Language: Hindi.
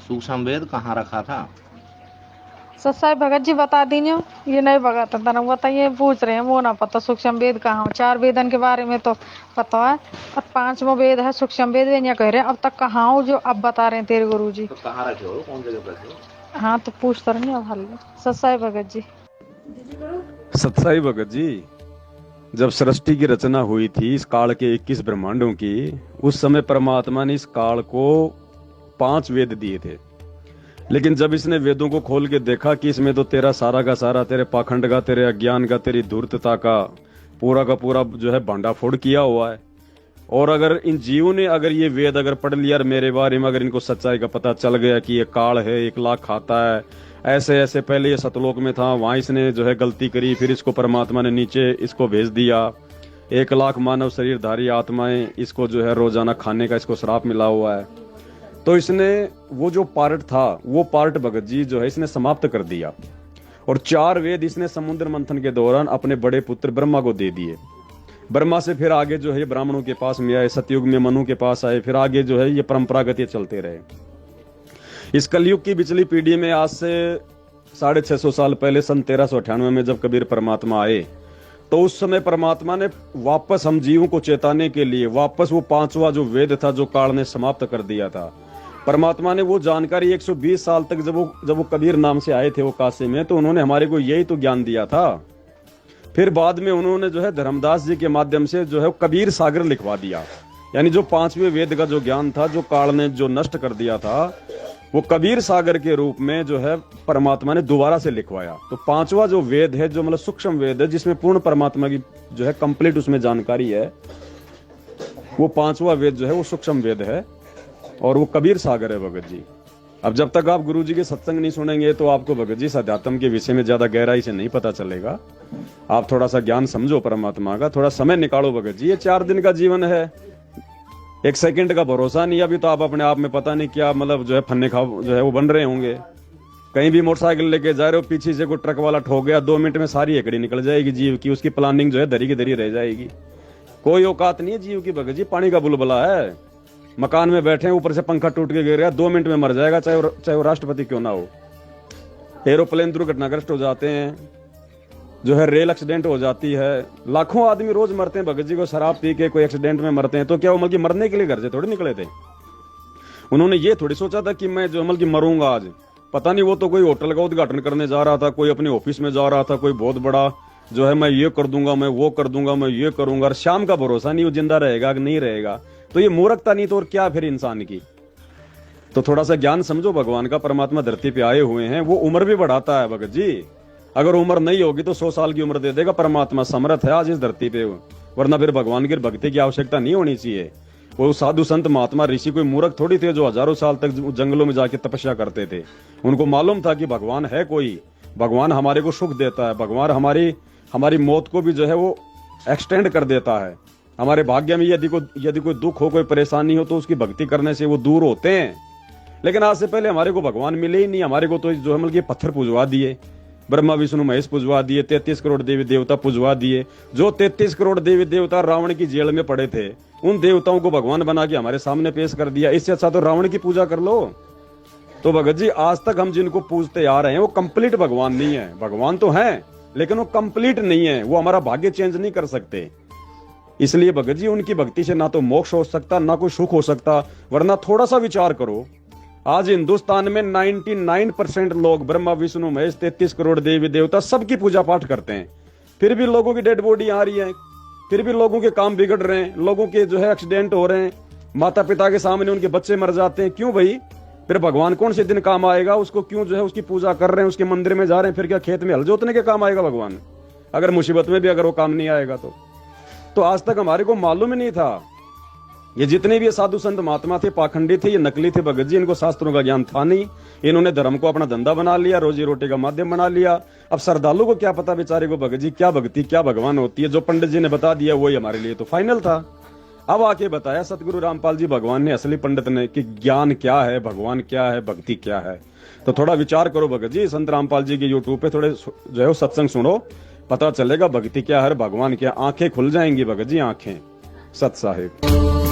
सूक्ष्म वेद कहाँ रखा था? सत्साई भगत जी बता दीजिए। ये नहीं भगत तना बताइए, पूछ रहे हैं वो ना पता सूक्ष्म वेद कहाँ हो। 4 वेदन के बारे में तो पता है और 5वां वेद है सूक्ष्म वेद। वे कह रहे हैं अब तक कहाँ हो जो अब बता रहे हैं तेरे गुरु जी। तो कहाँ रखे हो, कौन जगह पर रखे हो? हाँ तो पूछ तो रही अब हल सत्साई भगत जी। सत्साई भगत जी, जब सृष्टि की रचना हुई थी इस काल के 21 ब्रह्मांडों की, उस समय परमात्मा ने इस काल को 5 वेद दिए थे। लेकिन जब इसने वेदों को खोल के देखा कि इसमें तो तेरा सारा का सारा, तेरे पाखंड का, तेरे अज्ञान का, तेरी धूर्तता का पूरा जो है भांडाफोड़ किया हुआ है। और अगर इन जीवों ने अगर ये वेद अगर पढ़ लिया और मेरे बारे में अगर इनको सच्चाई का पता चल गया कि ये काल है, 1 लाख खाता है, ऐसे ऐसे पहले ये सतलोक में था, वहां इसने जो है गलती करी, फिर इसको परमात्मा ने नीचे इसको भेज दिया। 1 लाख मानव शरीरधारी आत्माएं, इसको जो है रोजाना खाने का इसको श्राप मिला हुआ है। तो इसने वो जो पार्ट था वो पार्ट भगत जी जो है इसने समाप्त कर दिया। और 4 वेद इसने समुद्र मंथन के दौरान अपने बड़े पुत्र ब्रह्मा को दे दिए। ब्रह्मा से फिर आगे जो है ब्राह्मणों के पास में आए, सतयुग में मनु के पास आए, फिर आगे जो है ये परंपरागत ये चलते रहे। इस कलयुग की पिछली पीढ़ी में आज से 650 साल पहले सन 1398 में जब कबीर परमात्मा आए, तो उस समय परमात्मा ने वापस हम जीवों को चेताने के लिए वापस वो 5वां जो वेद था जो काल ने समाप्त कर दिया था, परमात्मा ने वो जानकारी 120 साल तक जब वो कबीर नाम से आए थे वो काशी में, तो उन्होंने हमारे को यही तो ज्ञान दिया था। फिर बाद में उन्होंने जो है धर्मदास जी के माध्यम से जो है कबीर सागर लिखवा दिया। यानी जो 5वें वेद का जो ज्ञान था जो काल ने जो नष्ट कर दिया था, वो कबीर सागर के रूप में जो है परमात्मा ने दोबारा से लिखवाया। तो 5वां जो वेद है जो मतलब सूक्ष्म वेद है जिसमें पूर्ण परमात्मा की जो है कंप्लीट उसमें जानकारी है, वो 5वां वेद जो है वो सूक्ष्म वेद है और वो कबीर सागर है भगत जी। अब जब तक आप गुरु जी के सत्संग नहीं सुनेंगे तो आपको भगत जी अध्यात्म के विषय में ज्यादा गहराई से नहीं पता चलेगा। आप थोड़ा सा ज्ञान समझो परमात्मा का, थोड़ा समय निकालो भगत जी। ये 4 दिन का जीवन है, 1 सेकंड का भरोसा नहीं। अभी तो आप अपने आप में पता नहीं क्या मतलब जो है फन्ने खाओ जो है वो बन रहे होंगे। कहीं भी मोटरसाइकिल लेके जा रहे हो, पीछे से कोई ट्रक वाला ठोक गया, 2 मिनट में सारी एकड़ी निकल जाएगी जीव की, उसकी प्लानिंग जो है धरी की धरी रह जाएगी। कोई औकात नहीं है जीव की भगत जी, पानी का बुलबुला है। मकान में बैठे हैं, ऊपर से पंखा टूट के गिर गया, 2 मिनट में मर जाएगा, चाहे वो राष्ट्रपति क्यों ना हो। एरोप्लेन दुर्घटनाग्रस्त हो जाते हैं, जो है रेल एक्सीडेंट हो जाती है, लाखों आदमी रोज मरते हैं भगत जी को शराब पी के कोई एक्सीडेंट में मरते हैं। तो क्या वो मतलब मरने के लिए घर से थोड़ी निकले थे? उन्होंने ये थोड़ी सोचा था कि मैं जो मतलब मरूंगा आज। पता नहीं, वो तो कोई होटल का उद्घाटन करने जा रहा था, कोई अपने ऑफिस में जा रहा था, कोई बहुत बड़ा जो है मैं ये कर दूंगा, मैं वो कर दूंगा, मैं ये करूंगा। और शाम का भरोसा नहीं वो जिंदा रहेगा कि नहीं रहेगा। तो ये मूर्खता नहीं तो और क्या फिर इंसान की। तो थोड़ा सा ज्ञान समझो भगवान का। परमात्मा धरती पे आए हुए हैं, वो उम्र भी बढ़ाता है भगत जी। अगर उम्र नहीं होगी तो 100 साल की उम्र दे देगा। परमात्मा समर्थ है आज इस धरती पे, वरना फिर भगवान की भक्ति की आवश्यकता नहीं होनी चाहिए। वो साधु संत महात्मा ऋषि कोई मूर्ख थोड़ी थे जो हजारों साल तक जंगलों में जाके तपस्या करते थे। उनको मालूम था कि भगवान है कोई, भगवान हमारे को सुख देता है, भगवान हमारी मौत को भी जो है वो एक्सटेंड कर देता है। हमारे भाग्य में यदि कोई दुख हो, कोई परेशानी हो, तो उसकी भक्ति करने से वो दूर होते हैं। लेकिन आज से पहले हमारे को भगवान मिले ही नहीं। हमारे को तो जो है मतलब पत्थर पुजवा दिए, ब्रह्मा विष्णु महेश पुजवा दिए, 33 करोड़ देवी देवता पुजवा दिए। जो 33 करोड़ देवी देवता रावण की जेल में पड़े थे, उन देवताओं को भगवान बना के हमारे सामने पेश कर दिया। इससे अच्छा तो रावण की पूजा कर लो। तो भगत जी आज तक हम जिनको पूजते आ रहे हैं वो कंप्लीट भगवान नहीं है। भगवान तो है लेकिन वो कंप्लीट नहीं है, वो हमारा भाग्य चेंज नहीं कर सकते। इसलिए भगत जी उनकी भक्ति से ना तो मोक्ष हो सकता ना कोई सुख हो सकता। वरना थोड़ा सा विचार करो, आज हिंदुस्तान में 99% लोग ब्रह्मा विष्णु महेश 33 करोड़ देवी देवता सबकी पूजा पाठ करते हैं, फिर भी लोगों की डेड बॉडी आ रही है, फिर भी लोगों के काम बिगड़ रहे हैं, लोगों के जो है एक्सीडेंट हो रहे हैं, माता पिता के सामने उनके बच्चे मर जाते हैं। क्यों भाई? फिर भगवान कौन से दिन काम आएगा? उसको क्यों जो है उसकी पूजा कर रहे हैं, उसके मंदिर में जा रहे हैं, फिर क्या खेत में हल जोतने के काम आएगा भगवान? अगर मुसीबत में भी अगर वो काम नहीं आएगा तो आज तक हमारे को मालूम ही नहीं था। ये जितने भी साधु संत महात्मा थे पाखंडी थे, ये नकली थे भगत जी। इनको शास्त्रों का ज्ञान था नहीं, इन्होंने धर्म को अपना धंधा बना लिया, रोजी रोटी का माध्यम बना लिया। अब श्रद्धालु को क्या पता बेचारे को भगत जी क्या भक्ति क्या भगवान होती है। जो पंडित जी ने बता दिया वही हमारे लिए तो फाइनल था। अब आके बताया सतगुरु रामपाल जी भगवान ने, असली पंडित ने, कि ज्ञान क्या है, भगवान क्या है, भक्ति क्या है। तो थोड़ा विचार करो भगत जी, संत रामपाल जी के यूट्यूब पे थोड़े जो है सत्संग सुनो, पता चलेगा भक्ति क्या है, भगवान क्या। आंखें खुल जाएंगी भगत जी, आंखें। सत साहिब।